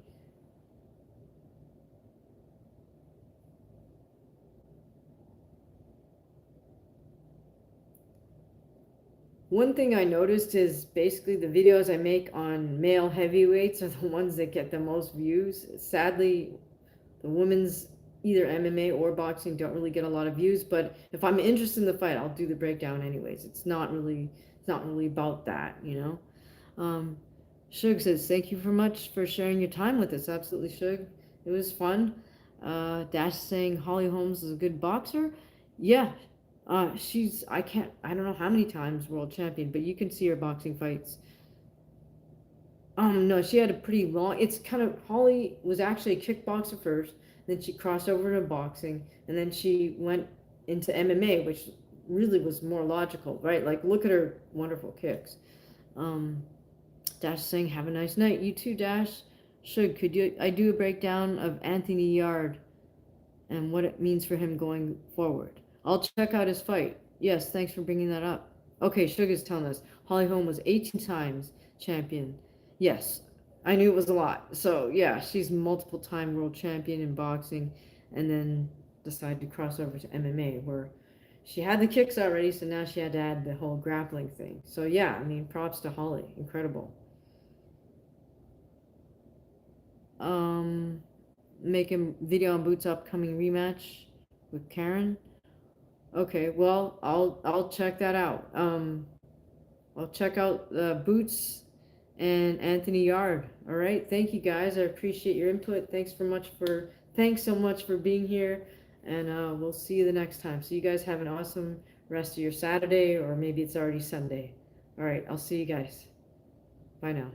One thing I noticed is basically the videos I make on male heavyweights are the ones that get the most views. Sadly, the women's either MMA or boxing don't really get a lot of views, but if I'm interested in the fight, I'll do the breakdown anyways. It's not really about that, Shug says, thank you very much for sharing your time with us. Absolutely, Shug. It was fun. Dash saying Holly Holmes is a good boxer. Yeah. I don't know how many times world champion, but you can see her boxing fights. No, she had a pretty long. It's kind of Holly was actually a kickboxer first, then she crossed over into boxing, and then she went into MMA, which really was more logical, right? Like, look at her wonderful kicks. Um, Dash saying, "Have a nice night." You too, Dash. Could you? I do a breakdown of Anthony Yard and what it means for him going forward. I'll check out his fight. Yes, thanks for bringing that up. Okay, Sugar's telling us Holly Holm was 18 times champion. Yes, I knew it was a lot. So, yeah, she's multiple time world champion in boxing and then decided to cross over to MMA where she had the kicks already, so now she had to add the whole grappling thing. So, yeah, I mean, props to Holly. Incredible. Um, Making video on Boots' upcoming rematch with Karen. Okay, well, I'll check that out. I'll check out Boots and Anthony Yard. All right, thank you guys. I appreciate your input. Thanks so much for being here, and we'll see you the next time. So you guys have an awesome rest of your Saturday, or maybe it's already Sunday. All right, I'll see you guys. Bye now.